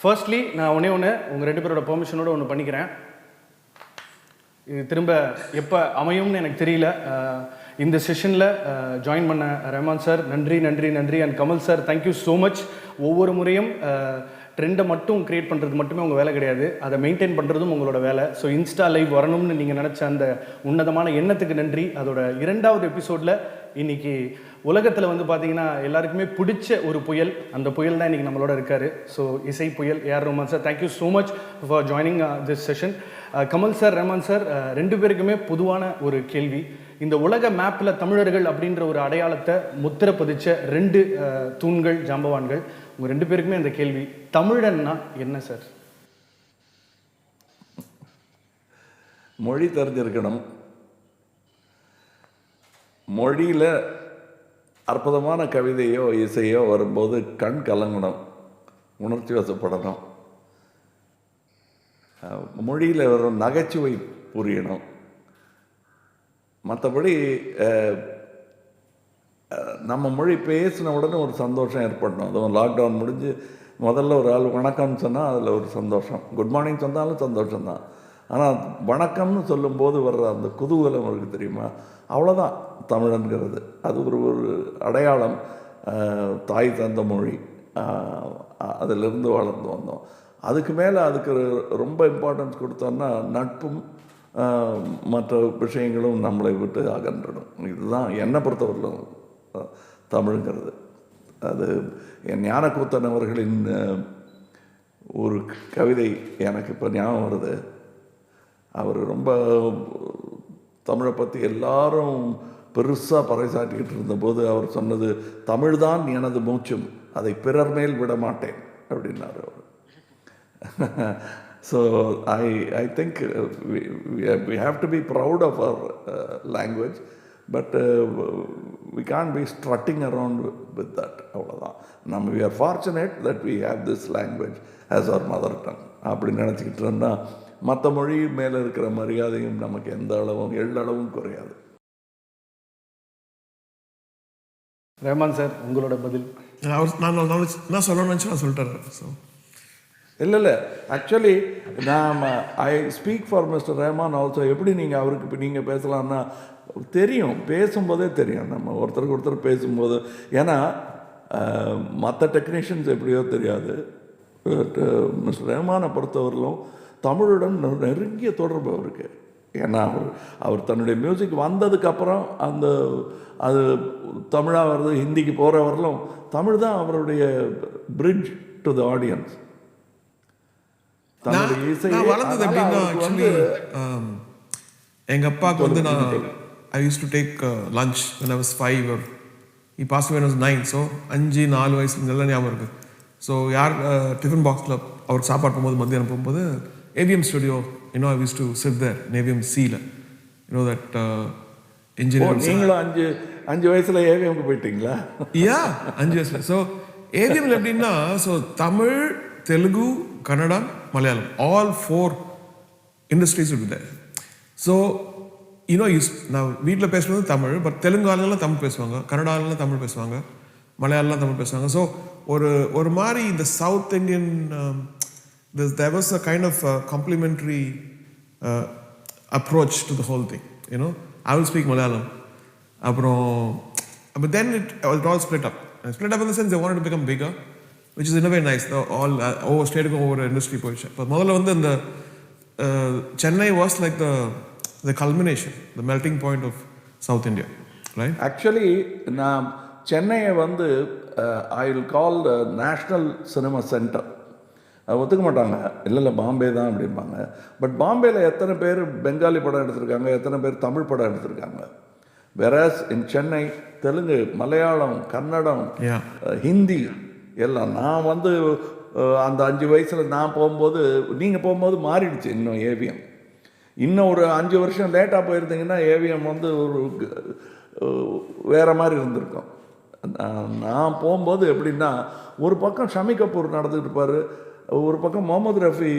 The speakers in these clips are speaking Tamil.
ஃபர்ஸ்ட்லி நான் ஒன்று உங்கள் 2 பேரோட பெர்மிஷனோட ஒன்று பண்ணிக்கிறேன். இது திரும்ப எப்போ அமையும்னு எனக்கு தெரியல. இந்த செஷனில் ஜாயின் பண்ண ரஹ்மான் சார் நன்றி நன்றி நன்றி. And Kamal sir thank you so much. ஒவ்வொரு முறையும் ட்ரெண்டை மட்டும் க்ரியேட் பண்ணுறது மட்டுமே உங்கள் வேலை கிடையாது, அதை மெயின்டைன் பண்ணுறதும் உங்களோட வேலை. ஸோ இன்ஸ்டா லைவ் வரணும்னு நீங்கள் நினச்ச அந்த உன்னதமான எண்ணத்துக்கு நன்றி. அதோட 2வது எபிசோடில் இன்றைக்கி உலகத்தில் வந்து பார்த்தீங்கன்னா எல்லாருக்குமே பிடிச்ச ஒரு புயல், அந்த புயல் தான் இன்றைக்கி நம்மளோட இருக்கார். ஸோ இசை புயல் A.R. Rahman sir, thank you so much for joining this session. Kamal sir, Rahman sir 2 பேருக்குமே பொதுவான ஒரு கேள்வி. இந்த உலக மேப்பில் தமிழர்கள் அப்படின்ற ஒரு அடையாளத்தை முத்திர பதிச்ச 2 தூண்கள், ஜாம்பவான்கள், உங்கள் 2 பேருக்குமே இந்த கேள்வி. தமிழன்னா என்ன சார்? மொழி தெரிஞ்சிருக்கணும், மொழியில் அற்புதமான கவிதையோ இசையோ வரும்போது கண் கலங்கணும், உணர்ச்சி வசப்படணும், மொழியில் வரும் நகைச்சுவை புரியணும். மற்றபடி நம்ம மொழி பேசின உடனே ஒரு சந்தோஷம் ஏற்படணும். அதுவும் லாக்டவுன் முடிஞ்சு முதல்ல ஒரு ஆள் வணக்கம்னு சொன்னால் அதில் ஒரு சந்தோஷம், குட் மார்னிங் சொன்னாலும் சந்தோஷம்தான். ஆனால் வணக்கம்னு சொல்லும்போது வர்ற அந்த குதூகலம் இருக்குது தெரியுமா, அவ்வளோதான் தமிழன்கிறது. அது ஒரு அடையாளம். தாய் தந்த மொழி, அதிலிருந்து வளர்ந்து வந்தோம். அதுக்கு மேலே அதுக்கு ரொம்ப இம்பார்ட்டன்ஸ் கொடுத்தோன்னா நட்பும் மற்ற விஷயங்களும் நம்மளை விட்டு அகன்றணும். இதுதான் என்னை பொறுத்தவரையிலும் தமிழுங்கிறது. அது என் ஞானக்கூத்தன் அவர்களின் ஒரு கவிதை எனக்கு இப்போ ஞாபகம் வருது. அவர் ரொம்ப தமிழை பற்றி எல்லாரும் பெருசாக பறைசாட்டிக்கிட்டு இருந்தபோது அவர் சொன்னது, தமிழ் தான் எனது மூச்சும், அதை பிறர் மேல் விட மாட்டேன் அப்படின்னார் அவர். So I think we have to be proud of our language, but we can't be strutting around with that. அவ்வளோதான். we are fortunate that we have this language as our mother tongue. அப்படி நினச்சிக்கிட்டு இருந்தால் மற்ற மொழி மேலே இருக்கிற மரியாதையும் நமக்கு எந்த அளவும் எள்ளளவும் குறையாது. ரஹ்மான் சார், உங்களோட பதில்? நான் சொல்லணும்னு நான் சொல்லிட்டேன். ஸோ இல்லை actually I speak for mister Rahman also. எப்படி நீங்கள் அவருக்கு இப்போ நீங்கள் பேசலான்னா தெரியும், பேசும்போதே தெரியும் நம்ம ஒருத்தருக்கு ஒருத்தர் பேசும்போது. ஏன்னா மற்ற டெக்னீஷியன்ஸ் எப்படியோ தெரியாது, பட் மிஸ்டர் ரஹ்மானை பொறுத்தவரையிலும் தமிழுடன் நெருங்கிய தொடர்பு அவருக்கு. ஏன்னா அவர் தன்னுடைய மியூசிக் வந்ததுக்கப்புறம் அது தமிழாக வருது, ஹிந்திக்கு போகிற வரலும் தமிழ் தான் அவருடைய பிரிட்ஜ் டு த ஆடியன்ஸ். நான் வளர்ந்தது எப்படின்னா, ஆக்சுவலி எங்கள் அப்பாவுக்கு வந்து I used to take lunch when I was 5 or he passed away when I was 9. So 5-4 வயசு நல்லா ஞாபகம் இருக்குது. ஸோ யார் டிஃபன் பாக்ஸில் அவர் சாப்பாடு போகும்போது மத்தியானம் போகும்போது AVM studio, I used to sit there in AVM C-ல, that engineering. நீங்களும் 5 வயசுல ஏவிஎம்க்கு போயிட்டீங்களா? 5 வயசுல. ஸோ ஏவிஎம்ல எப்படின்னா, so Tamil, Telugu, Kannada, Malayalam, all 4 industries would be there. So நான் வீட்டில் பேசுறது தமிழ், பட் தெலுங்கு ஆளுங்கெல்லாம் தமிழ் பேசுவாங்க, கன்னட ஆளுங்கெல்லாம் தமிழ் பேசுவாங்க, மலையாளம்லாம் தமிழ் பேசுவாங்க. ஸோ ஒரு மாதிரி இந்த south Indian there was a kind of complementary approach to the whole thing. I will speak Malayalam. But then it all split up. And split up in the sense they wanted to become bigger, which is in a way nice. All over state over industry position. But முதல்ல வந்து இந்த Chennai was like the culmination, the melting point of South India, right? Actually, நான் சென்னையை வந்து I will call the National Cinema Center. ஒத்துக்க மாட்டாங்க, இல்லை பாம்பே தான் அப்படிம்பாங்க. பட் பாம்பேயில் எத்தனை பேர் பெங்காலி படம் எடுத்திருக்காங்க, எத்தனை பேர் தமிழ் படம் எடுத்திருக்காங்க. வெராஸ் இன் சென்னை தெலுங்கு, மலையாளம், கன்னடம், ஹிந்தி எல்லாம். நான் வந்து அந்த 5 வயசில் நான் போகும்போது, நீங்கள் போகும்போது மாறிடுச்சு. இன்னும் ஏவிஎம் இன்னும் ஒரு 5 வருஷம் லேட்டாக போயிருந்தீங்கன்னா ஏவிஎம் வந்து ஒரு வேறு மாதிரி இருந்திருக்கும். நான் போகும்போது எப்படின்னா, ஒரு பக்கம் ஷமி கபூர் நடந்துக்கிட்டு இருப்பார், ஒரு பக்கம் முகமது ரஃபி.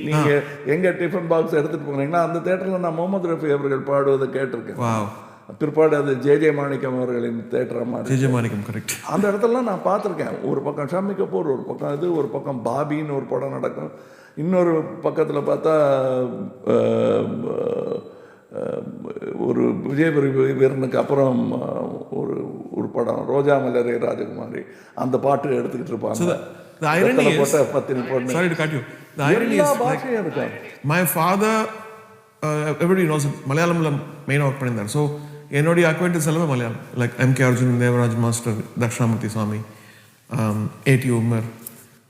நீங்கள் எங்கே டிஃபன் பாக்ஸ் எடுத்துகிட்டு போனீங்கன்னா அந்த தேட்டரில் நான் முகமது ரஃபி அவர்கள் பாடுவதை கேட்டிருக்கேன். பிற்பாடு அது ஜே மாணிக்கம் அவர்களின் தேட்டர் மாதிரி ஜே மாணிக்கம் கரெக்ட். அந்த இடத்துலலாம் நான் பார்த்துருக்கேன். ஒரு பக்கம் ஷம்மி கபூர், ஒரு பக்கம் இது, ஒரு பக்கம் பாபின்னு ஒரு படம் நடக்கும், இன்னொரு பக்கத்தில் பார்த்தா ஒரு விஜயபுரி வீரனுக்கு அப்புறம் ஒரு படம் ரோஜா மலரே ராஜகுமாரி, அந்த பாட்டு எடுத்துக்கிட்டு இருப்பாங்க. The irony is, sorry to cut you. The irony is, like, my father, everybody knows it, Malayalamல மெயினாக ஒர்க் பண்ணியிருந்தார். ஸோ என்னுடைய அக்வைண்டன்ஸ் எல்லாமே Malayalam. Like MK. Arjun, Devaraj master, Dakshinamurthy சுவாமி, ஏ.டி. உமர்.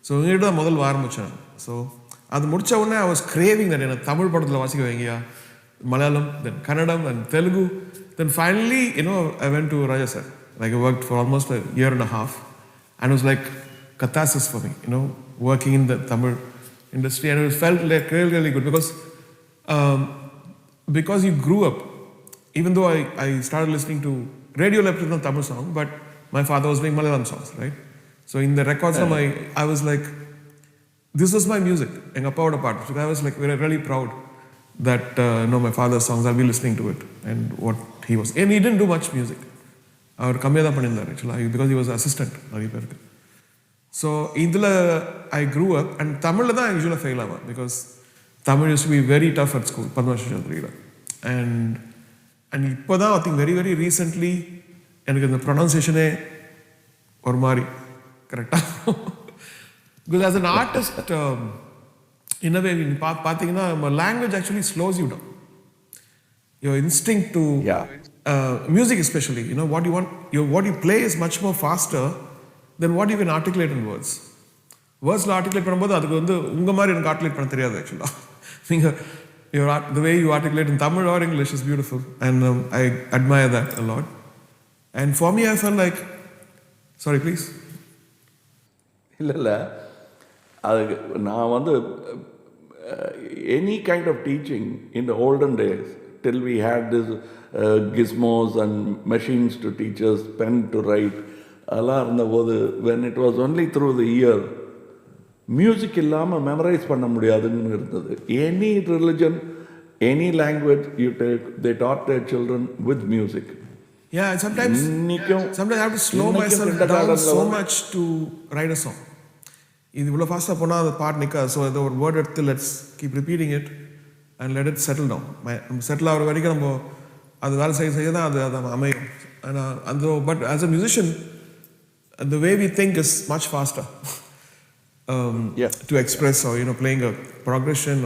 ஸோ இங்கிட்ட தான் முதல் ஆரம்பித்தேன். ஸோ அது முடித்த உடனே I was craving that எனக்கு தமிழ் படத்தில் வாசிக்க வைங்கயா, மலையாளம், தென் கன்னடம், தென் Telugu. Then finally, I went to Raja sir. Like I worked for almost a year and a half, and it was like catharsis for me, working in the Tamil industry, and it felt like really, really good because you grew up. Even though I started listening to radio electric Tamil song, but my father was doing Malayalam songs, right? So in the records, I was like, this was my music. Enga appa part. So I was like really proud that my father's songs, I'll be listening to it, and what he was. And he didn't do much music. அவர் கம்மியாக தான் பண்ணியிருந்தார் ஆக்சுவலாக, பிகாஸ் he was assistant நிறைய பேருக்கு. ஸோ இதில் I grew up, and தமிழில் தான் யூஸ்வலாக ஃபெயில் ஆகும், because Tamil used to be very tough at school பத்மஸ்ரீல. அண்ட் இப்போ தான் I think very very recently எனக்கு இந்த ப்ரொனவுன்சியேஷனே ஒரு மாதிரி கரெக்டாக. Because as an artist in a way, பார்த்தீங்கன்னா language actually slows you down. Your instinct to music especially, what you want, what you play is much more faster than what you can articulate in words. Wordsல articulate பண்ணும்போது அதுக்கு உங்க மாதிரி எனக்கு articulate பண்ண தெரியாது ஆக்சுவலா. நீங்க the way you articulate in Tamil or English is beautiful, and I admire that a lot. And for me, I felt like, sorry please. இல்ல அது நான் any kind of teaching in the olden days, till we had this gizmos and machines to teach us, pen to write, அதெல்லாம் இருந்தபோது when it was only through the ear, music இல்லாமல் மெமரைஸ் பண்ண முடியாதுன்னு இருந்தது. Any religion, any language you take, they taught their children with music. Yeah, and sometimes I have to slow myself down so much to write a song. இது இவ்வளோ ஃபாஸ்ட்டாக போனால் அது பாட்டு நிற்காது. ஸோ ஏதோ ஒரு வேர்ட் எடுத்து let's keep repeating it and let it settle down. நம்ம செட்டில் ஆகிற வரைக்கும் நம்ம அது வேலை செய்ய தான் அது அமையும். ஆனால் அந்த but as a musician the way we think is much faster to express, or playing a progression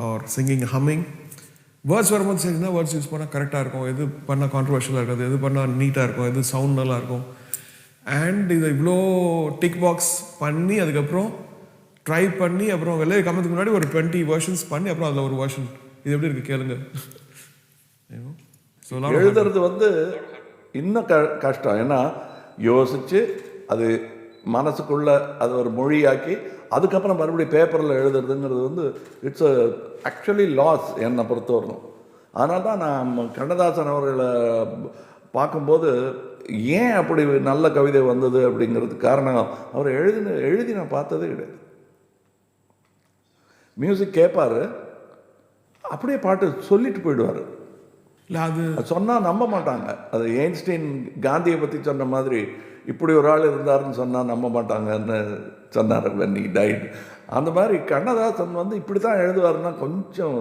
or singing, humming. Words வரும்போது சரினா வேர்ட்ஸ் யூஸ் பண்ணால் கரெக்டாக இருக்கும், எது பண்ணால் கான்ட்ரவர்ஷியலாக இருக்காது, எது பண்ணால் நீட்டாக இருக்கும், எது சவுண்ட் நல்லா இருக்கும். அண்ட் இதை இவ்வளோ டிக் பாக்ஸ் பண்ணி அதுக்கப்புறம் ட்ரை பண்ணி அப்புறம் வெளியே கம்மத்துக்கு முன்னாடி ஒரு 20 வெர்ஷன்ஸ் பண்ணி அப்புறம் அதில் ஒரு வெர்ஷன் இது எப்படி இருக்குது கேளுங்க. எழுதுறது இன்னும் கஷ்டம். ஏன்னா யோசித்து அது மனசுக்குள்ளே அது ஒரு மொழியாக்கி அதுக்கப்புறம் மறுபடியும் பேப்பரில் எழுதுறதுங்கிறது இட்ஸ் ஆக்சுவலி லாஸ் என்னை பொறுத்தவரைக்கும். அதனால தான் நான் கண்ணதாசன் அவர்களை பார்க்கும்போது ஏன் அப்படி நல்ல கவிதை வந்தது அப்படிங்கிறதுக்கு காரணம், அவர் எழுதி நான் பார்த்ததே கிடையாது. மியூசிக் கேட்பார், அப்படியே பாட்டு சொல்லிட்டு போயிடுவார். இல்லை அது சொன்னால் நம்ப மாட்டாங்க. அது ஐன்ஸ்டீன் காந்தியை பற்றி சொன்ன மாதிரி இப்படி ஒரு ஆள் இருந்தாருன்னு சொன்னால் நம்ப மாட்டாங்கன்னு சொன்னார் when he died. அந்த மாதிரி கண்ணதாசன் இப்படி தான் எழுதுவாருன்னா கொஞ்சம்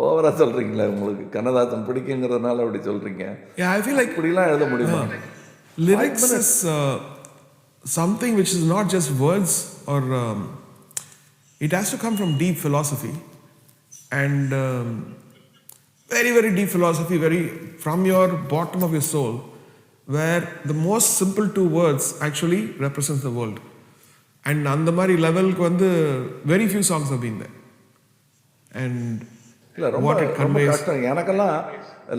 ஓவராக சொல்கிறீங்களே. உங்களுக்கு கண்ணதாசன் பிடிக்குங்கிறதுனால அப்படி சொல்கிறீங்க. I feel like இப்படிலாம் எழுத முடியுமா? Lyrics is something which is not just words, or it has to come from deep philosophy, and very very deep philosophy, very from your bottom of your soul, where the most simple two words actually represents the world. And அந்த மாதிரி லெவலுக்கு very few songs have been there, and இல்லை ரொம்ப கஷ்டம். எனக்கெல்லாம்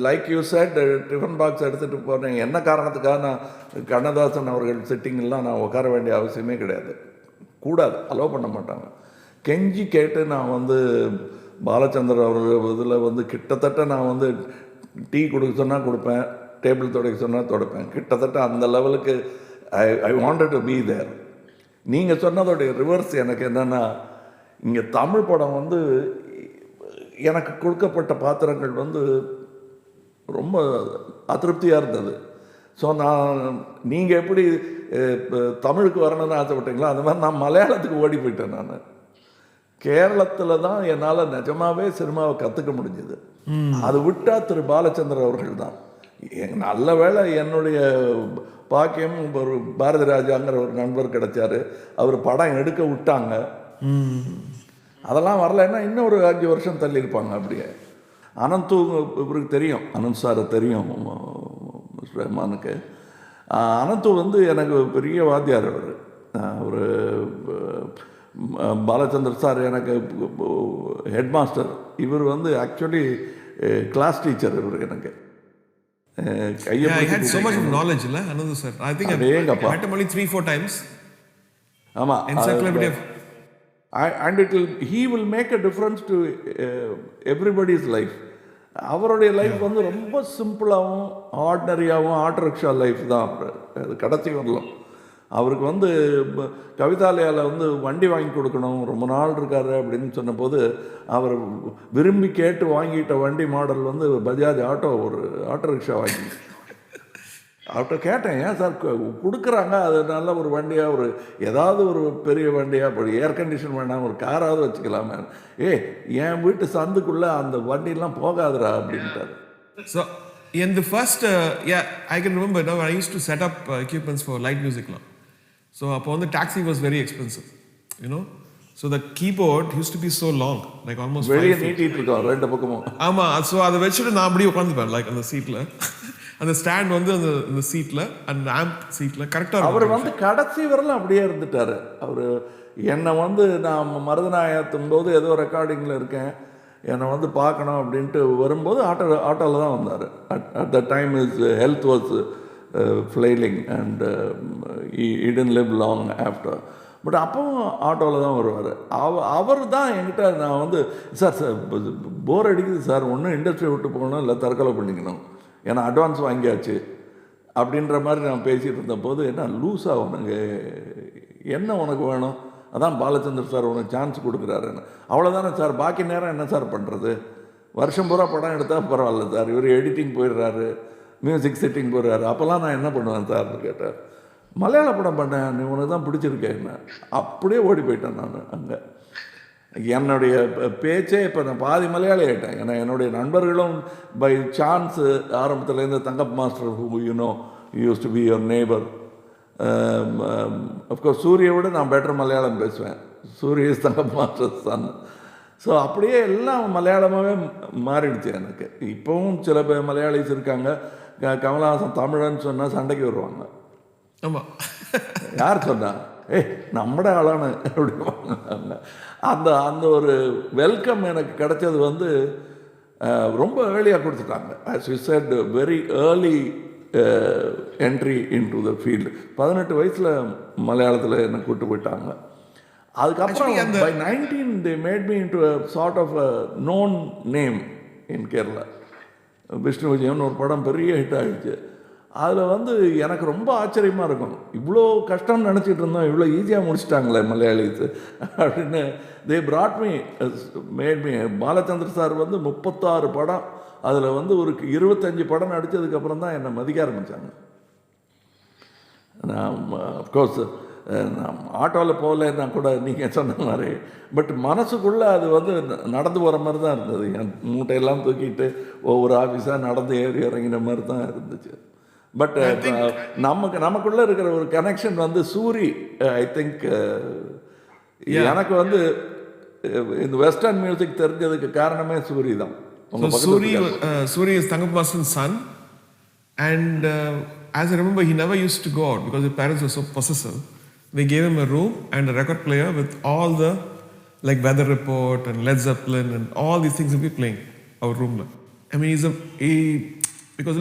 like you said tiffin box எடுத்துகிட்டு போனேன். என்ன காரணத்துக்காக நான் கண்ணதாசன் அவர்கள் சிட்டிங்கெல்லாம் நான் உட்கார வேண்டிய அவசியமே கிடையாது, கூடாது, அலோவ் பண்ண மாட்டாங்க. கெஞ்சி கேட்டு நான் பாலச்சந்தர் அவர்கள் இதில் கிட்டத்தட்ட நான் டீ கொடுக்க சொன்னால் கொடுப்பேன், டேபிள் துடைக்க சொன்னால் துடைப்பேன். கிட்டத்தட்ட அந்த லெவலுக்கு I wanted to be there. நீங்கள் சொன்னதோடைய ரிவர்ஸ் எனக்கு என்னென்னா, இங்கே தமிழ் படம் எனக்கு கொடுக்கப்பட்ட பாத்திரங்கள் ரொம்ப அதிருப்தியாக இருந்தது. ஸோ நீங்கள் எப்படி தமிழுக்கு வரணும்னு ஆசைப்பட்டீங்களோ அந்த மாதிரி நான் மலையாளத்துக்கு ஓடி போயிட்டேன். நான் கேரளத்தில் தான் என்னால் நிஜமாகவே சினிமாவை கற்றுக்க முடிஞ்சது. அது விட்டால் திரு பாலச்சந்தர் அவர்கள் தான். நல்ல வேளை என்னுடைய பாக்கியம், ஒரு பாரதி ராஜாங்கிற ஒரு நண்பர் கிடைச்சாரு. அவர் படம் எடுக்க விட்டாங்க. அதெல்லாம் வரலைன்னா இன்னும் ஒரு 5 வருஷம் தள்ளியிருப்பாங்க. அப்படியே அனந்து இவருக்கு தெரியும், அனந்த் சாரை தெரியும் ரஹ்மானுக்கு. அனந்து வந்து எனக்கு பெரிய வாத்தியார். அவர் பாலச்சந்தர் சார் எனக்கு ஹெட் மாஸ்டர். இவர் வந்து ஆக்சுவலி கிளாஸ் டீச்சர். இவர் எனக்கு I had so much of knowledge, la Anand sir. I think I met him only 3-4 times. Ama encyclopedia. And he will make a difference to everybody's life. அவருடைய லைஃப் வந்து ரொம்ப சிம்பிளாகவும் ஆர்டினரியாகவும் ஆட்டோ ரிக்ஷா லைஃப் தான். அது கடைசி வரலாம். அவருக்கு வந்து கவிதாலயாவில் வந்து வண்டி வாங்கி கொடுக்கணும், ரொம்ப நாள் இருக்காரு அப்படின்னு சொன்னபோது அவர் விரும்பி கேட்டு வாங்கிட்ட வண்டி மாடல் வந்து பஜாஜ் ஆட்டோ, ஒரு ஆட்டோ ரிக்ஷா வாங்கி. அவர்கிட்ட கேட்டேன், ஏன் சார் கொடுக்குறாங்க, அது நல்ல ஒரு வண்டியாக, ஒரு ஏதாவது ஒரு பெரிய வண்டியாக, இப்போ ஏர் கண்டிஷன் வேண்டாம், ஒரு காராவது வச்சுக்கலாமே. என் வீட்டு சந்துக்குள்ளே அந்த வண்டியெல்லாம் போகாதுரா அப்படின்ட்டார். So in the first I can remember now I used to set up equipments for light music now. So upon the taxi was very expensive, you know. So the keyboard used to be so long, like almost வெளியே நீட்டிட்டு இருக்கோம் ரெண்டு பக்கமும். ஆமா, ஸோ அதை வச்சுட்டு நான் அப்படியே உட்காந்துப்பேன், லைக் அந்த சீட்டில். அந்த ஸ்டாண்ட் வந்து அந்த சீட்டில், அந்த ஆம்ப் சீட்டில் கரெக்டாக. அவர் வந்து கடைசி வரலாம் அப்படியே இருந்துட்டார். அவர் என்னை வந்து நான் மருதநாயகத்தும் போது ஏதோ ரெக்கார்டிங்கில் இருக்கேன், என்னை வந்து பார்க்கணும் அப்படின்ட்டு வரும்போது ஆட்டோவில் தான் வந்தார். At the time is health was flailing and he didn't live long after. But அப்பவும் ஆட்டோவில் தான் வருவார். அவர் தான் என்கிட்ட, நான் வந்து சார் போர் அடிக்குது சார், ஒன்றும் இண்டஸ்ட்ரி விட்டு போகணும், இல்லை தற்கொலை பண்ணிக்கணும், ஏன்னா அட்வான்ஸ் வாங்கியாச்சு அப்படின்ற மாதிரி நான் பேசிகிட்டு இருந்தபோது, என்ன லூஸாக உனக்கு என்ன உனக்கு வேணும், அதான் பாலச்சந்தர் சார் உனக்கு சான்ஸ் கொடுக்குறாருன்னு. அவ்வளோதானே சார், பாக்கி நேரம் என்ன சார் பண்ணுறது, வருஷம் பூரா படம் எடுத்தால் பரவாயில்ல சார், இவர் எடிட்டிங் போயிடுறாரு, மியூசிக் செட்டிங் போயிடுறாரு, அப்போல்லாம் நான் என்ன பண்ணுவேன் சார்னு கேட்டார். மலையாள படம் பண்ணேன், நீ உனக்கு தான் பிடிச்சிருக்கேன் என்ன. அப்படியே ஓடி போயிட்டேன் நான் அங்கே. என்னுடைய பேச்சே இப்போ நான் பாதி மலையாளி ஆகிட்டேன். ஏன்னா என்னுடைய நண்பர்களும் பை சான்ஸு ஆரம்பத்துலேருந்து தங்கப் master who you know used to be your neighbour. Of course சூரியை விட நான் பெட்டர் மலையாளம் பேசுவேன். சூரிய இஸ் தங்கப் மாஸ்டர் சன். ஸோ அப்படியே எல்லாம் மலையாளமாகவே மாறிடுச்சு எனக்கு. இப்போவும் சில பேர் மலையாளிஸ் இருக்காங்க, கமல்ஹாசன் தமிழன்னு சொன்னால் சண்டைக்கு வருவாங்க. ஆமாம், யார் சொன்னா, நம்மட ஆளான அப்படிவாங்க. அந்த அந்த ஒரு வெல்கம் எனக்கு கிடைச்சது வந்து ரொம்ப ஏர்லியாக கொடுத்துட்டாங்க. As you said, very early entry in to the field. 18 வயசில் மலையாளத்தில் என்னை கூப்பிட்டு போயிட்டாங்க. அதுக்கப்புறம் by 19 they made me into a sort of a known name in Kerala. Vishnu Vijayan ஒரு படம் பெரிய ஹிட் ஆகிடுச்சு. அதில் வந்து எனக்கு ரொம்ப ஆச்சரியமாக இருக்கும், இவ்வளோ கஷ்டம்னு நினச்சிட்டு இருந்தோம், இவ்வளோ ஈஸியாக முடிச்சிட்டாங்களே மலையாளிஸ் அப்படின்னு. They brought me, made me. Balachander sir வந்து 36 படம், அதில் வந்து ஒரு 25 படம் நடித்ததுக்கப்புறம் தான் என்னை மதிக்க ஆரம்பித்தாங்க. நான் அஃப்கோர்ஸ் நான் ஆட்டோவில் போகலன்னா கூட நீங்கள் சொன்ன மாதிரி, பட் மனசுக்குள்ளே அது வந்து நடந்து போகிற மாதிரி தான் இருந்தது. என் மூட்டையெல்லாம் தூக்கிட்டு ஒவ்வொரு ஆஃபீஸாக நடந்து ஏறி இறங்கின மாதிரி தான் இருந்துச்சு. பட் நமக்குள்ளே இருக்கிற ஒரு கனெக்ஷன் வந்து சூரி, ஐ திங்க் எனக்கு வந்து இந்த வெஸ்டர்ன் மியூசிக் தெரிஞ்சதுக்கு காரணமே சூரி தான். Suri is Tangapmasan's son, and as I remember, he never used to go out because his parents were so possessive. They gave him a room and a record player with all the, like, Weather Report and Led Zeppelin and all these things will be playing our room. I mean, because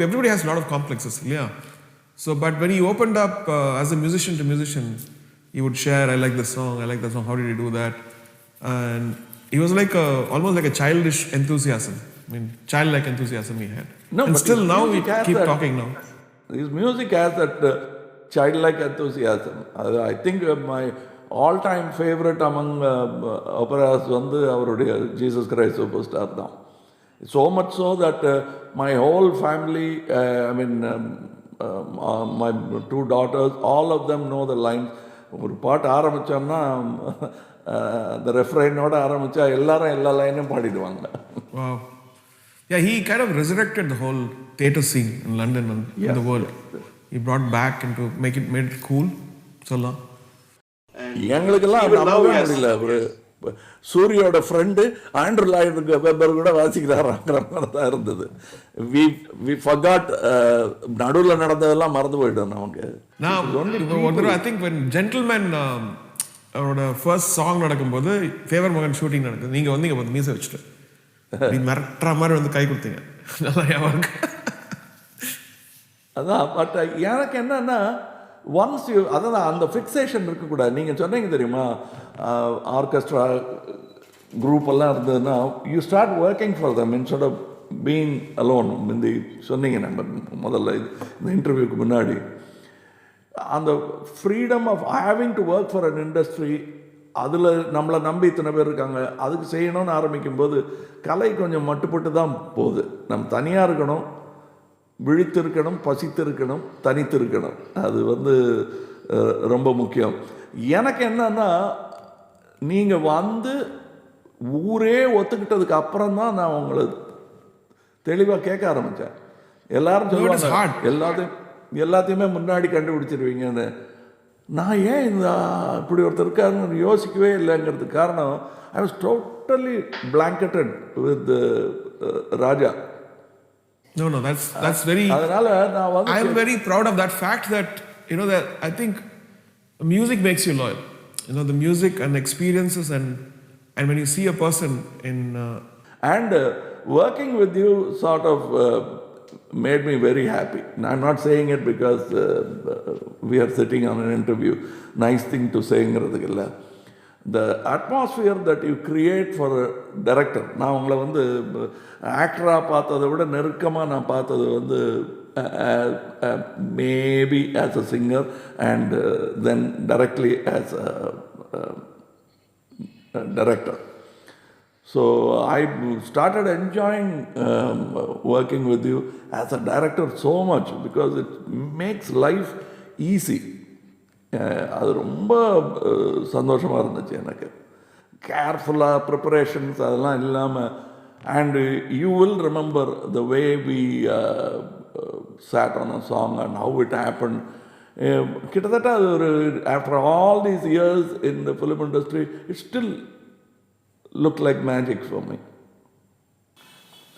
everybody has a lot of complexes, yeah. So, but when he opened up as a musician to musician, he would share, I like this song, how did you do that? And he was like almost like a childish enthusiasm. I mean, childlike enthusiasm he had. No, and still now we keep that, talking now. His music has that childlike enthusiasm. I think my all-time favorite among operas வந்து அவருடைய ஜீசஸ் கிரைஸ்ட் சூப்பர் ஸ்டார் தான். So much so that my whole family, my 2 daughters, all of them know the lines. ஒரு பாட்டு ஆரம்பித்தோம்னா அந்த ரெஃப்ரைனோட ஆரம்பித்தா எல்லாரும் எல்லா லைனும் பாடிடுவாங்க. Wow. Yeah, he kind of resurrected the whole theatre scene in London and in the world. He brought back into made it cool. சொல்லலாம். எங்களுக்கெல்லாம் நம்பவே முடியல. ஒரு சூரியோட ஃப்ரெண்டு ஆண்ட்ரூ லாய்டு வெப்பர் கூட வாசிக்கிறாராங்கிற மாதிரி தான் இருந்தது. வி ஃபர்காட் நடுவில் நடந்ததெல்லாம் மறந்து போயிட்டோம் நமக்கு. நான் ஐ திங்க் when gentleman அவரோட ஃபர்ஸ்ட் சாங் நடக்கும்போது ஃபேவர் மகன் ஷூட்டிங் நடக்குது. நீங்கள் வந்து இங்கே மீசை வச்சுட்டு நீ மிரட்டுற மாதிரி வந்து கை கொடுத்தீங்க. நல்லா ஞாபகம். அதான் பட் எனக்கு என்னன்னா ஒன்ஸ் யூ அதான் அந்த ஃபிக்ஸேஷன் இருக்கக்கூடாது. நீங்கள் சொன்னீங்க தெரியுமா, ஆர்கெஸ்ட்ரா குரூப் எல்லாம் இருந்ததுன்னா you start working for them instead of being alone. இந்த சொன்னீங்க நம்ம முதல்ல இந்த இன்டர்வியூக்கு முன்னாடி, அந்த freedom of having to work for an industry, அதில் நம்மளை நம்பி இத்தனை பேர் இருக்காங்க, அதுக்கு செய்யணும்னு ஆரம்பிக்கும்போது கலை கொஞ்சம் மட்டுப்பட்டு தான் போகுது. நம்ம தனியாக இருக்கணும், விழித்திருக்கணும், பசித்திருக்கணும், தனித்திருக்கணும். அது வந்து ரொம்ப முக்கியம். எனக்கு என்னன்னா, நீங்கள் வந்து ஊரே ஒத்துக்கிட்டதுக்கு அப்புறம் தான் நான் உங்களை தெளிவாக கேட்க ஆரம்பித்தேன். எல்லாரும் சொல்லுவாங்க எல்லாத்தையுமே முன்னாடி கண்டுபிடிச்சிருவீங்கன்னு. நான் ஏன் இந்த இப்படி ஒருத்தர் இருக்காருன்னு யோசிக்கவே இல்லைங்கிறதுக்கு காரணம், I was totally blanketed with Raja. No, that's very. I am very proud of that fact that, you know, that I think music makes you loyal. You know, the music and experiences and when you see a person in and working with you sort of made me very happy. I'm not saying it because we are sitting on an interview. Nice thing to say ங்கிறதுக்கு இல்லை. The atmosphere that you create for a director, நான் உங்களை வந்து ஆக்டராக பார்த்ததை விட நெருக்கமாக நான் பார்த்தது வந்து maybe as a singer and then directly as a director. So I started enjoying working with you as a director so much because it makes life easy. அது ரொம்ப சந்தோஷமாக இருந்துச்சு எனக்கு. கேர்ஃபுல்லாக ப்ரிப்பரேஷன்ஸ் அதெல்லாம் இல்லாமல், and you will remember the way we sat on a song and how it happen. கிட்டத்தட்ட அது ஒரு after all these years in the film industry it still look like magic for me.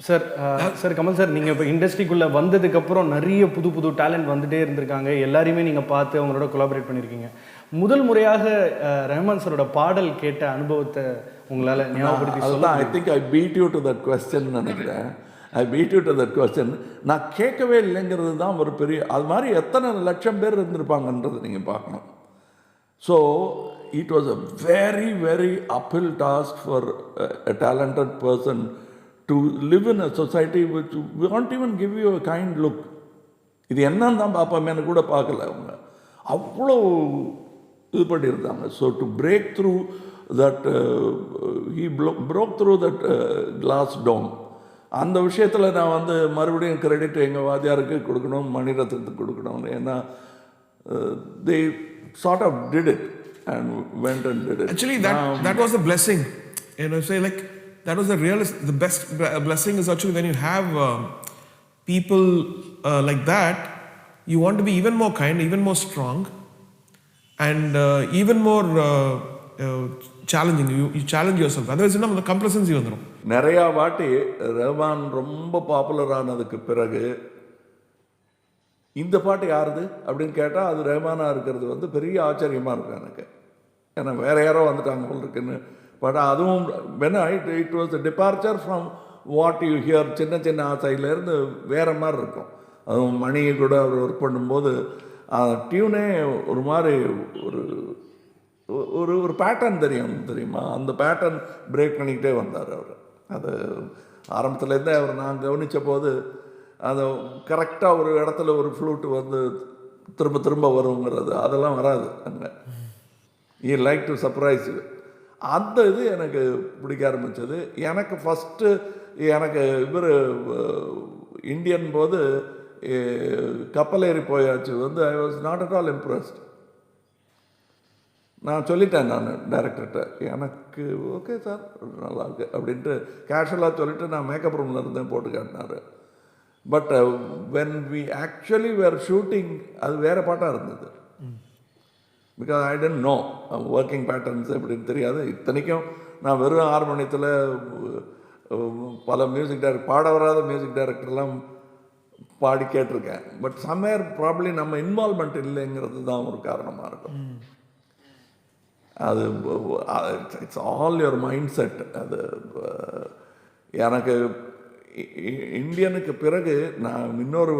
Sir Kamal sir, நீங்கள் இப்போ இண்டஸ்ட்ரிக்குள்ளே வந்ததுக்கப்புறம் நிறைய புது புது டேலண்ட் வந்துகிட்டே இருந்திருக்காங்க. எல்லாரையுமே நீங்கள் பார்த்து அவங்களோட கொலாபரேட் பண்ணியிருக்கீங்க. முதல் முறையாக ரஹ்மான் சாரோட பாடல் கேட்ட அனுபவத்தை உங்களால் ஞாபகப்படுத்தி சொல்லலாம். I think I beat you to that question நினைக்கிறேன். I beat you to that question. நான் கேட்கவே இல்லைங்கிறது தான் ஒரு பெரிய, அது மாதிரி எத்தனை லட்சம் பேர் இருந்திருப்பாங்கன்றது நீங்கள் பார்க்கணும். So it was a very very அப்ஹில் task for a talented person to live in a society which won't even give you a kind look. இது என்னன்னு தான் பார்ப்போமேனு கூட பார்க்கல அவங்க, அவ்வளோ இது பண்ணியிருந்தாங்க. So to break through that he broke through that glass dome. அந்த விஷயத்தில் நான் வந்து மறுபடியும் கிரெடிட் எங்கள் வாத்தியாருக்கு கொடுக்கணும், மணிரத்னத்துக்கு கொடுக்கணும். ஏன்னா they sort of did it and went and did it. Actually that was a blessing, you know, say like that was the best blessing is actually when you have people like that, you want to be even more kind, even more strong and even more challenging. You challenge yourself, otherwise you know the complacency வந்துரும். நிறையா வாட்டி ரஹ்மான் ரொம்ப பாப்புலர் ஆனதுக்கு பிறகு இந்த பாட்டு யாருது அப்படின்னு கேட்டால் அது ரஹ்மானாக இருக்கிறது வந்து பெரிய ஆச்சரியமாக இருக்கும் எனக்கு. ஏன்னா வேறு யாரோ வந்துட்டாங்க போல் இருக்குன்னு. பட் அதுவும் வேணா it was a departure from what you here. சின்ன சின்ன ஆசையிலேருந்து வேறு மாதிரி இருக்கும். அதுவும் மணியை கூட அவர் ஒர்க் பண்ணும்போது டியூனே ஒரு மாதிரி ஒரு ஒரு ஒரு பேட்டர்ன் தெரியுமா, அந்த பேட்டர்ன் பிரேக் பண்ணிக்கிட்டே வந்தார் அவர். அது ஆரம்பத்துலேருந்தே அவர் நான் கவனித்த போது அதை கரெக்டாக ஒரு இடத்துல ஒரு ஃப்ளூட்டு வந்து திரும்ப திரும்ப வருங்கிறது அதெல்லாம் வராது அங்கே. ஈ லைக் டு சர்ப்ரைஸ். அந்த இது எனக்கு பிடிக்க ஆரம்பித்தது. எனக்கு ஃபஸ்ட்டு எனக்கு இவர் இந்தியன் போது கப்பல் ஏறி போயாச்சு வந்து I was not at all impressed. நான் சொல்லிட்டேன் நான் டைரக்டர்கிட்ட, எனக்கு ஓகே சார் நல்லாயிருக்கு அப்படின்ட்டு கேஷுவலாக சொல்லிவிட்டு நான் மேக்கப் ரூமில் இருந்தேன் போட்டு காட்டினார். But when we actually were shooting அது வேறு பாட்டாக இருந்தது. Because I didn't know working patterns எப்படின்னு தெரியாது. இத்தனைக்கும் நான் வெறும் ஹார்மோனியத்தில் பல மியூசிக் டைரக்டர் பாட வராத மியூசிக் டைரக்டர்லாம் பாடி கேட்டிருக்கேன். பட் சம்வேர் ப்ராப்ளி நம்ம இன்வால்மெண்ட் இல்லைங்கிறது தான் ஒரு காரணமாக இருக்கும். அது it's all your mind set. அது எனக்கு இந்தியனுக்கு பிறகு நான் இன்னொரு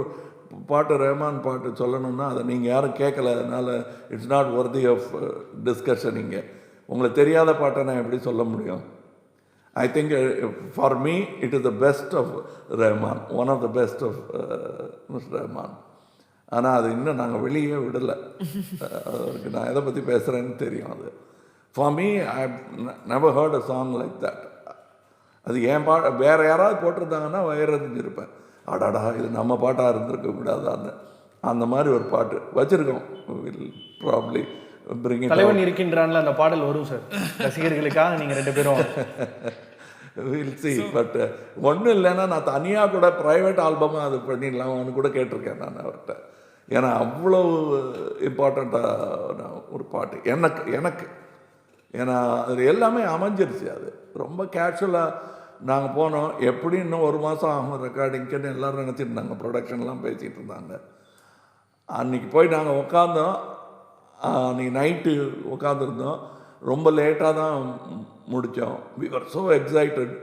பாட்டு ரஹ்மான் பாட்டு சொல்லணும்னா அதை நீங்கள் யாரும் கேட்கல, அதனால் it's not worthy of discussion. இங்கே உங்களுக்கு தெரியாத பாட்டை நான் எப்படி சொல்ல முடியும்? I think for me it is the best of Rahman, one of the best of Mr. Rahman. ஆனால் அது இன்னும் நாங்கள் வெளியே விடலை. அவருக்கு நான் எதை பற்றி பேசுகிறேன்னு தெரியும். அது for me I never heard a song like that. அது என் வேறு யாராவது போட்டிருந்தாங்கன்னா வயிறறிஞ்சிருப்பேன், அடாடா இது நம்ம பாட்டாக இருந்திருக்க கூடாதான்னு. அந்த மாதிரி ஒரு பாட்டு வச்சுருக்கோம். வில் ப்ராப்ளி தலைவன் இருக்கின்றான்ல அந்த பாடல் வரும் சார், ரசிகர்களுக்காக நீங்கள் 2 பேரும் வில் சி. பட் ஒன்றும் இல்லைன்னா நான் தனியாக கூட ப்ரைவேட் ஆல்பமாக அது பண்ணிடலாம்னு கூட கேட்டிருக்கேன் நான் அவர்கிட்ட. ஏன்னா அவ்வளோ இம்பார்ட்டண்ட்டான ஒரு பாட்டு எனக்கு ஏன்னா அது எல்லாமே அமைஞ்சிருச்சு. அது ரொம்ப கேஷுவலாக நாங்கள் போனோம். எப்படி இன்னும் 1 மாதம் ஆகும் ரெக்கார்டிங்க்குன்னு எல்லோரும் நினச்சிட்டு இருந்தாங்க. ப்ரொடக்ஷன்லாம் பேசிகிட்டு இருந்தாங்க. அன்றைக்கி போய் நாங்கள் உட்காந்தோம். அன்றைக்கி நைட்டு உட்காந்துருந்தோம். ரொம்ப லேட்டாக தான் முடித்தோம். We are so excited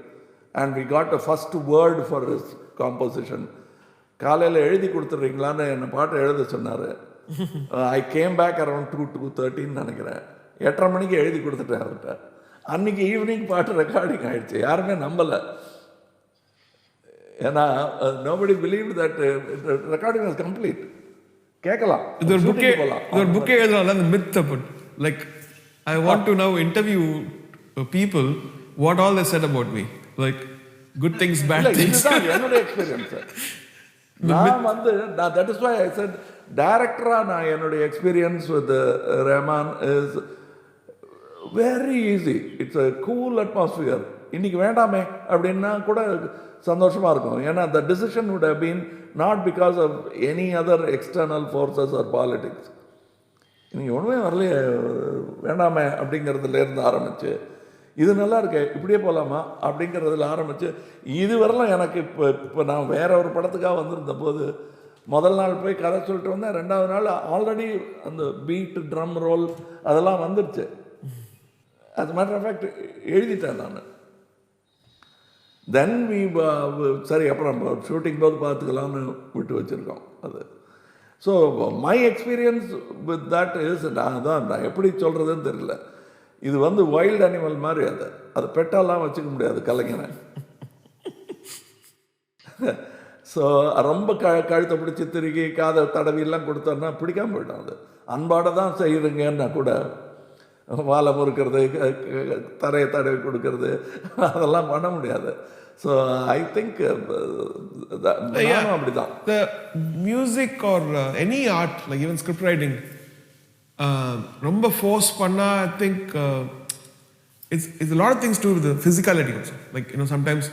and we got a first word for his composition. காலையில் எழுதி கொடுத்துட்றீங்களான்னு என்னை பாட்டு எழுத சொன்னார். ஐ கேம் பேக் அரௌண்ட் 2:30 நினைக்கிறேன். 8:30 மணிக்கு எழுதி கொடுத்துட்டேன் அவர்கிட்ட. அன்றைக்கி ஈவினிங் பாட்டு ரெக்கார்டிங் ஆகிடுச்சு. யாருமே நம்பலை. ஏன்னா nobody believe that recording was complete. கேட்கலாம். இது ஒரு புக்கே எழுதலாம். அந்த myth about like I want to now interview people what all they said about me, like good things, bad things. இதுதான் என்னோட எக்ஸ்பீரியன்ஸ். நான் வந்து that is why I said டைரக்டரா நான் என்னோட experience with Rahman is very easy. It's a cool atmosphere. இன்னைக்கு வேண்டாமே அப்படின்னா கூட சந்தோஷமாக இருக்கும். ஏன்னா the decision would have been not because of any other external forces or politics. நீங்கள் ஒன்றுமே வரலையே வேண்டாமே அப்படிங்கிறதுலேருந்து ஆரம்பித்து இது நல்லா இருக்கு இப்படியே போகலாமா அப்படிங்கிறதுல ஆரம்பித்து இது வரலாம். எனக்கு இப்போ நான் வேற ஒரு படத்துக்காக வந்திருந்த போது முதல் நாள் போய் கதை சொல்லிட்டு வந்தேன். 2வது நாள் ஆல்ரெடி அந்த பீட்டு ட்ரம் ரோல் அதெல்லாம் வந்துடுச்சு. as a matter of fact எழுதிட்டேன் நான். தென் சரி அப்புறம் ஷூட்டிங் போது பார்த்துக்கலாம்னு விட்டு வச்சுருக்கோம். அது so my experience with that is நான் எப்படி சொல்கிறதுன்னு தெரியல. இது வந்து வைல்டு அனிமல் மாதிரி. அது பெட்டாலாம் வச்சுக்க முடியாது கலைஞனை. ஸோ ரொம்ப கழுத்தை பிடிச்சி திருகி காதை தடவியெல்லாம் கொடுத்தோன்னா பிடிக்காம போயிட்டோம். அது அன்பாட தான் செய்யுதுங்கன்னா கூட வாழை முறுக்கிறது தரையை தடவி கொடுக்கறது அதெல்லாம் பண்ண முடியாது. ஸோ ஐ திங்க் அப்படிதான். The music or any art, like even script writing, ரொம்ப ஃபோர்ஸ் பண்ணா I think it's a lot of things to do with the physicality also. Like sometimes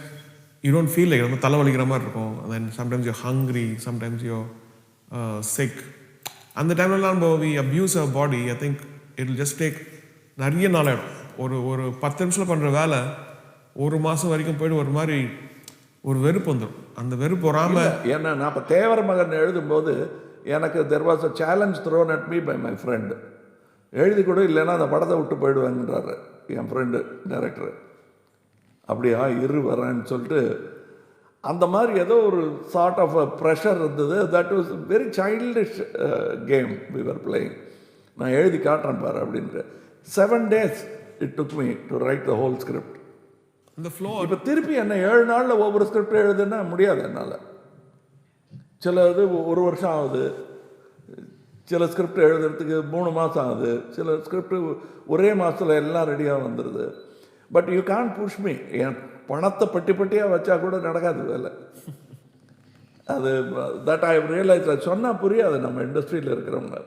you don't feel like ரொம்ப தலைவலிக்கிற மாதிரி இருக்கும். And then sometimes you're hungry, sometimes you're sick. அந்த டைம்லாம் we abuse our body. I think it will just take நிறைய நாள் ஆகிடும். ஒரு 10 நிமிஷம் பண்ணுற வேலை 1 மாதம் வரைக்கும் போய்ட்டு ஒரு மாதிரி ஒரு வெறுப்பு வந்துடும். அந்த வெறுப்பு வராமல் ஏன்னா நான் இப்போ தேவர மகன் எழுதும்போது எனக்கு there was a challenge thrown at me by my friend. எழுதி கூட இல்லைன்னா அந்த படத்தை விட்டு போயிடுவேங்கிறாரு என் ஃப்ரெண்டு டைரக்டர். அப்படியா வரேன்னு சொல்லிட்டு அந்த மாதிரி ஏதோ ஒரு சார்ட் ஆஃப் அ ப்ரெஷர் இருந்தது. That was very childish game we were playing. நான் எழுதி காட்டுறேன் பாரு அப்படின்ட்டு 7 days it took me to write the whole script. இந்த ஃப்ளோ இப்போ திருப்பி என்ன 7 நாளில் ஒவ்வொரு ஸ்கிரிப்ட் எழுதுன்னா முடியாது என்னால். சில இது 1 வருஷம் ஆகுது, சில ஸ்கிரிப்ட் எழுதுறதுக்கு 3 மாதம் ஆகுது, சில ஸ்கிரிப்ட் ஒரே மாதத்தில் எல்லாம் ரெடியாக வந்துடுது. But you can't push me. என் பணத்தை பட்டியாக வச்சா கூட நடக்காது வேலை. அது தட் ஐ ரியலைஸ். அது சொன்னால் புரியாது நம்ம இண்டஸ்ட்ரியில் இருக்கிறவங்க.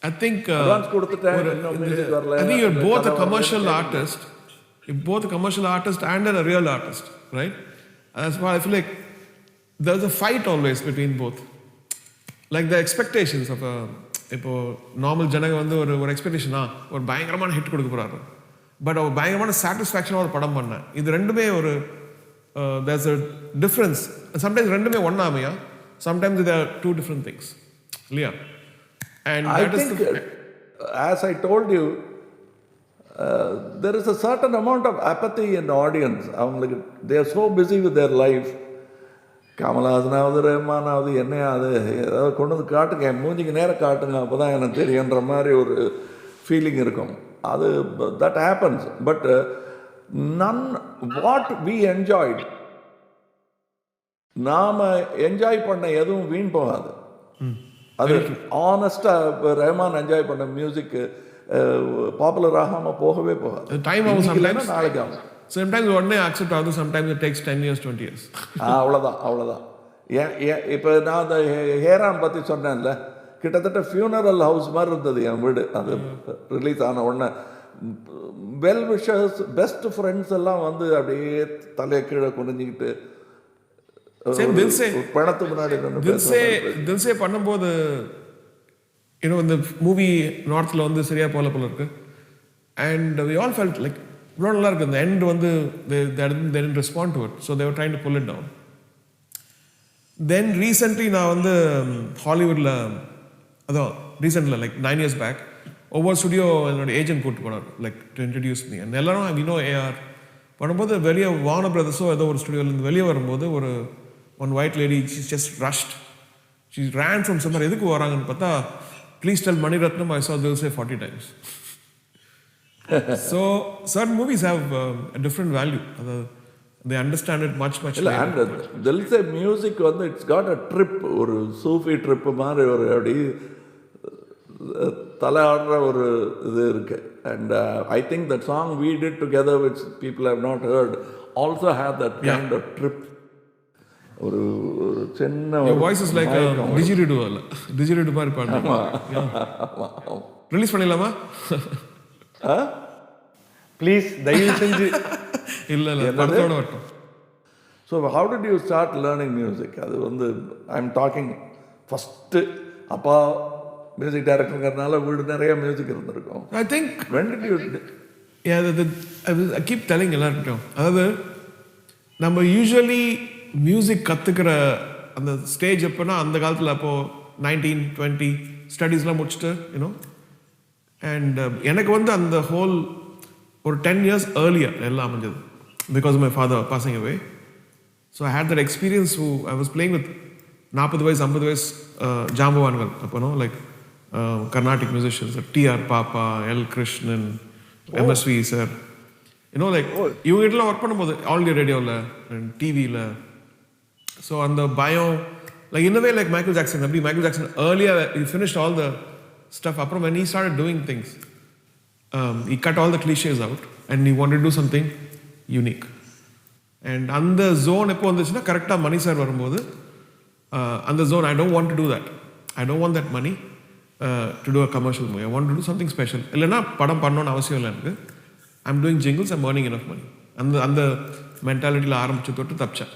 I think அட்வான்ஸ் கொடுத்துட்டேன் இன்னும் மியூசிக் வரல. I think you're both a commercial artist. You're both a commercial artist and a real artist, right? That's why I feel like there's a fight always between both. Like the expectations of a இப்போ நார்மல் ஜனங்க வந்து ஒரு எக்ஸ்பெக்டேஷனா ஒரு பயங்கரமான ஹிட் கொடுக்க போறாரு, பட் அவர் பயங்கரமான சாட்டிஸ்ஃபேக்ஷனாக ஒரு படம் பண்ணேன். இது ரெண்டுமே ஒரு there's a difference. Sometimes ரெண்டுமே ஒண்ணாமையா, sometimes they are two different things இல்லையா? And I think as I told you, there is a certain amount of apathy in the audience. அவங்களுக்கு they are so busy with their life. கமல்ஹாசனாவது ரஹ்மானாவது என்னையாவது ஏதாவது கொண்டு வந்து காட்டுங்க, என் மூஞ்சிக்கு நேரம் காட்டுங்க, அப்போ தான் எனக்கு தெரியுன்ற மாதிரி ஒரு ஃபீலிங் இருக்கும். அது that happens. But none what we enjoyed, நாம் என்ஜாய் பண்ண எதுவும் வீண் போகாது. அது ஆனஸ்டாக ரஹ்மான் என்ஜாய் பண்ண மியூசிக்கு பாப்புலர் ஆகாமல் போகவே போகாது. டைம் ஆகும், நாளைக்கு ஆகும். Sometimes உடனே அக்செப்ட் ஆகுது, sometimes it takes 10 years 20 years. அவ்வளோதான். இப்போ நான் அந்த ஹேரான் பற்றி சொன்னேன்ல, கிட்டத்தட்ட ஃபியூனரல் ஹவுஸ் மாதிரி இருந்தது என் வீடு. அது ரிலீஸ் ஆன உடனே வெல் விஷர்ஸ், பெஸ்ட் ஃப்ரெண்ட்ஸ் எல்லாம் வந்து அப்படியே தலையை கீழே குனிஞ்சிக்கிட்டு பணத்துக்கு முன்னாடி தில்சே பண்ணும்போது இந்த மூவி நார்த்தில் வந்து சரியா போல இருக்கு. And we all felt like இவ்வளோ நல்லா இருக்கு. இந்த எண்ட் வந்து they didn't respond to it, so they were trying to pull it down. Then recently நான் வந்து ஹாலிவுட்டில் அதான் ரீசெண்டில் லைக் 9 years பேக் ஒவ்வொரு ஸ்டுடியோ என்னோட ஏஜென்ட் கூப்பிட்டு போனார், like to introduce me. And எல்லாரும் வினோ ஏஆர் பண்ணும்போது வெளியே வார்னர் பிரதர்ஸோ ஏதோ ஒரு ஸ்டுடியோலேருந்து வெளியே வரும்போது ஒரு one white lady just rushed, she ran from summer. எதுக்கு வராங்கன்னு பார்த்தா, please tell Maniratnam I saw Dilse 40 times. So certain movies have a different value. They understand it much later. And Dilse music வந்து it's got a trip, ஒரு சூஃபி ட்ரிப் மாதிரி ஒரு அப்படி தலை ஆடுற ஒரு இது இருக்கு. And I think that song we did together, which people have not heard, also had that kind of trip. ஒரு சின்ன your voice is like a didgeridoo மாதிரி பாடுறீங்க. ரிலீஸ் பண்ணிடலாமா? ப்ளீஸ் தயவு செஞ்சு. இல்லை படத்தோட வரட்டும். So how did you start learning music? அது வந்து ஐ எம் டாக்கிங் ஃபஸ்ட்டு அப்பா மியூசிக் டைரக்டருங்கிறதுனால வீடு நிறைய மியூசிக் இருந்திருக்கும். I think when did you I keep telling எல்லாருக்கிட்டும், அதாவது நம்ம யூஸ்வலி மியூசிக் கற்றுக்கிற அந்த ஸ்டேஜ் எப்போனா அந்த காலத்தில் அப்போது 19-20 ஸ்டடீஸ்லாம் முடிச்சுட்டு அண்ட் எனக்கு வந்து அந்த ஹோல் ஒரு 10 years earlier எல்லாம் அமைஞ்சது because my father passing away. So I hate that experience. I was playing with 40 வயசு 50 வயசு ஜாம்பவான்கள் அப்போனோ, like Carnatic musicians, T.R. Pappa, L Krishnan, MSV sir, like இவங்ககிட்டலாம் ஒர்க் பண்ணும்போது ஆல் இண்டியா ரேடியோவில் அண்ட் டிவியில். ஸோ அந்த பயம் லைக் இன்னவே லைக் மைக்கேல் ஜாக்சன். அப்படி Michael Jackson earlier he finished all the stuff. அப்புறம் when he started doing things, he cut all the cliches out and he wanted to do something unique. And அந்த zone எப்போ வந்துச்சுன்னா கரெக்டாக மணி சார் வரும்போது அந்த zone, I don't want to do that. I don't want that money to do a commercial movie. I want to do something special. இல்லைன்னா படம் பண்ணணும்னு அவசியம் இல்லை எனக்கு. I'm doing jingles, I'm earning enough money. அந்த மென்டாலிட்டியில் ஆரம்பிச்சு தொட்டு தப்பிச்சேன்.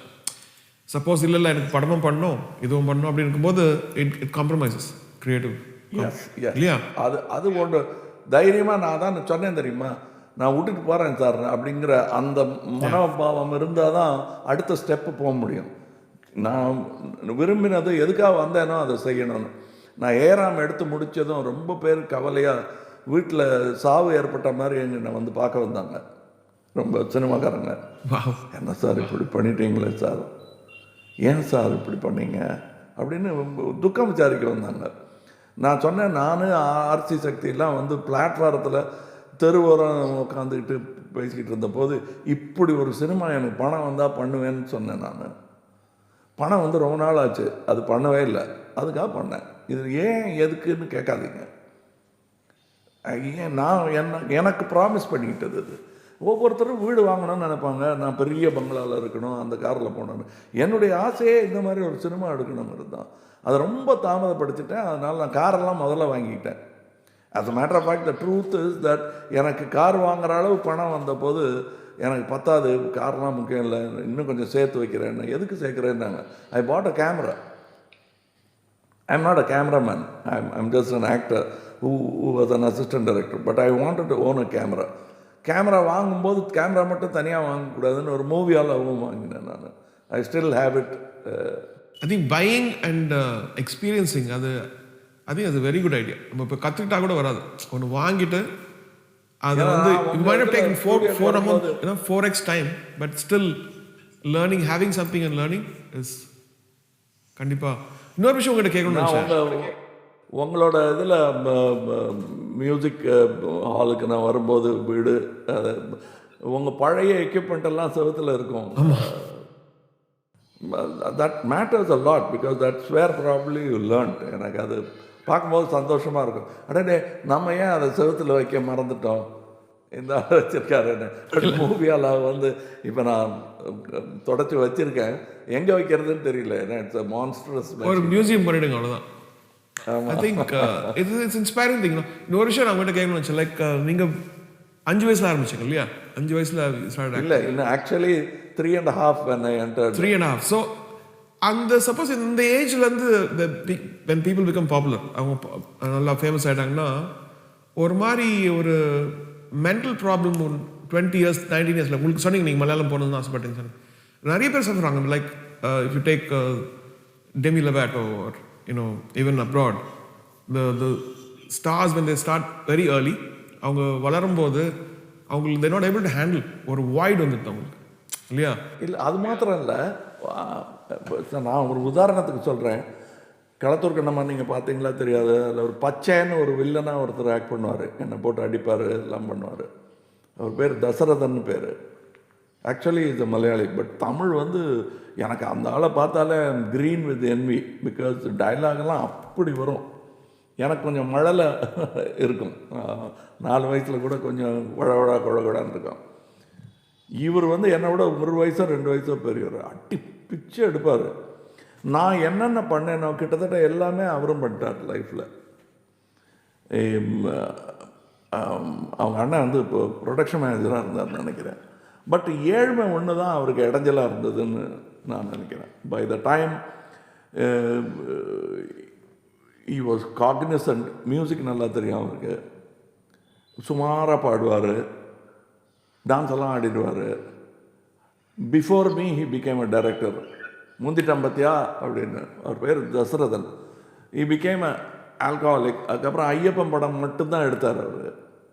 சப்போஸ் இல்லை எனக்கு படமும் பண்ணணும் இதுவும் பண்ணணும் அப்படி இருக்கும்போது இட் காம்ப்ரமைசஸ் கிரியேட்டிவ் இல்லையா? அது ஒன்று தைரியமாக நான் தான் சொன்னேன் தெரியுமா, நான் விட்டுட்டு போகிறேன் சார் அப்படிங்கிற அந்த மனோபாவம் இருந்தால் தான் அடுத்த ஸ்டெப்பு போக முடியும். நான் விரும்பினது எதுக்காக வந்தேனோ அதை செய்யணும்னு. நான் ஏறாமல் எடுத்து முடித்ததும் ரொம்ப பேர் கவலையாக வீட்டில் சாவு ஏற்பட்ட மாதிரி என்னை வந்து பார்க்க வந்தாங்க ரொம்ப சினிமாக்காரங்க. என்ன சார் இப்படி பண்ணிட்டீங்களே சார், ஏன் சார் இப்படி பண்ணீங்க அப்படின்னு துக்கம் விசாரிக்க வந்தாங்க. நான் சொன்னேன், நான் ஆர்சி சக்தியெல்லாம் வந்து பிளாட்ஃபாரத்தில் தெருவோரம் உட்காந்துக்கிட்டு பேசிக்கிட்டு இருந்தபோது இப்படி ஒரு சினிமா எனக்கு பணம் வந்தால் பண்ணுவேன்னு சொன்னேன். நான் பணம் வந்து ரொம்ப நாள் ஆச்சு, அது பண்ணவே இல்லை, அதுக்காக பண்ணேன். இது ஏன் எதுக்குன்னு கேட்காதீங்க. ஏன் நான் எனக்கு ப்ராமிஸ் பண்ணிக்கிட்டது அது. ஒவ்வொருத்தரும் வீடு வாங்கணும்னு நினைப்பாங்க, நான் பெரிய பங்களாவில் இருக்கணும், அந்த காரில் போகணுன்னு. என்னுடைய ஆசையே இந்த மாதிரி ஒரு சினிமா எடுக்கணுங்கிறது தான். அதை ரொம்ப தாமதப்படுத்திட்டேன். அதனால் நான் காரெல்லாம் முதல்ல வாங்கிக்கிட்டேன். as a matter of fact, the truth is that எனக்கு கார் வாங்குற அளவு பணம் வந்தபோது எனக்கு பத்தாது, கார்லாம் முக்கியம் இல்லை, இன்னும் கொஞ்சம் சேர்த்து வைக்கிறேன்னு. எதுக்கு சேர்க்குறேன்னாங்க. I bought a camera. I'm not a cameraman. I'm just an actor who was an assistant director. But I wanted to own a camera. Camera வாங்கும்போது கேமரா மட்டும் தனியாக வாங்கக்கூடாதுன்னு ஒரு மூவியாகவும் வாங்கினேன் நான். I still have it. I think buying and experiencing அது ஐ திங்க் அது வெரி குட் ஐடியா. நம்ம இப்போ கற்றுக்கிட்டா கூட வராது. ஒன்று வாங்கிட்டு அதை வந்து you might have taken 4x time, but still learning, having something and learning is கண்டிப்பாக. இன்னொரு விஷயம் உங்கள்கிட்ட கேட்கணும்னு, உங்களோட இதில் மியூசிக் ஹாலுக்கு நான் வரும்போது வீடு உங்கள் பழைய எக்யூப்மெண்ட்டெல்லாம் செவத்தில் இருக்கும். That matters a lot because that's where probably you learned. எனக்கு அது பார்க்கும்போது சந்தோஷமாக இருக்கும். அடே நம்ம ஏன் அதை செவத்தில் வைக்க மறந்துட்டோம், இந்த ஆள் வச்சுருக்காருன்னு. மூவியால் வந்து இப்போ நான் தொடச்சி வச்சுருக்கேன், எங்கே வைக்கிறதுன்னு தெரியல. It's a monstrous. ஒரு மியூசியம் பண்ணிடுங்க, அவ்வளோதான். I think it's inspiring thing. இன்னொரு விஷயம் நான் உங்கள்கிட்ட கேட்கணும். லைக் நீங்கள் 5 வயசில் ஆரம்பிச்சிங்க இல்லையா? 5 வயசில் இல்லை இன்னும் actually 3.5 when I entered. 3.5. So அந்த சப்போஸ் இந்த ஏஜ்லேருந்து when people become popular, அவங்க நல்லா ஃபேமஸ் ஆகிட்டாங்கன்னா ஒரு மாதிரி ஒரு மென்டல் ப்ராப்ளம் 20 years 19 years உங்களுக்கு சொன்னீங்க நீங்கள் மலையாளம் போகணுன்னு ஆசைப்பட்டீங்க சார். நிறைய பேர் சொல்கிறாங்க. Like if you take Demi Lovato or even abroad, the stars when they start very early, அவங்க வளரும்போது அவங்களுக்கு they're not able to handle ஒரு வாய்டு வந்துட்டு அவங்களுக்கு இல்லையா? இல்லை அது மாத்திரம் இல்லை, நான் ஒரு உதாரணத்துக்கு சொல்கிறேன். களத்தூர் கண்ணம்மா நீங்கள் பார்த்தீங்களா தெரியாது, அதில் ஒரு பச்சைன்னு ஒரு வில்லனாக ஒருத்தர் ஆக்ட் பண்ணுவார், என்னை போட்டு அடிப்பார், எல்லாம் பண்ணுவார். அவர் பேர் தசரதன் பேர். ஆக்சுவலி இது மலையாளி, பட் தமிழ் வந்து எனக்கு அந்த ஆளை பார்த்தாலே க்ரீன் வித் என்வி. பிகாஸ் டைலாக்லாம் அப்படி வரும். எனக்கு கொஞ்சம் மழலை இருக்கும், 4 வயசில் கூட கொஞ்சம் குழகுழா குழகுழான்னு இருக்கும். இவர் வந்து என்னை விட 1 வயசோ 2 வயசோ பெரியவர், அட்டி பிச்சு எடுப்பார். நான் என்னென்ன பண்ணேனோ கிட்டத்தட்ட எல்லாமே அவரும் பண்ணிட்டார் லைஃப்பில். அவங்க அண்ணன் வந்து இப்போ ப்ரொடக்ஷன் மேனேஜராக இருந்தார்னு நினைக்கிறேன். பட் ஏழ்மை ஒன்று தான் அவருக்கு இடைஞ்சலாக இருந்ததுன்னு நான் நினைக்கிறேன். By the time he was cognizant, music நல்லா தெரியும் அவருக்கு, சுமாராக பாடுவார், டான்ஸ் எல்லாம் ஆடிடுவார். Before me he became a director. முந்திட்டம் பத்தியா அப்படின்னு. அவர் பேர் Dasarathan. he became a alcoholic. அதுக்கப்புறம் ஐயப்பன் படம் மட்டும்தான் எடுத்தார் அவர்.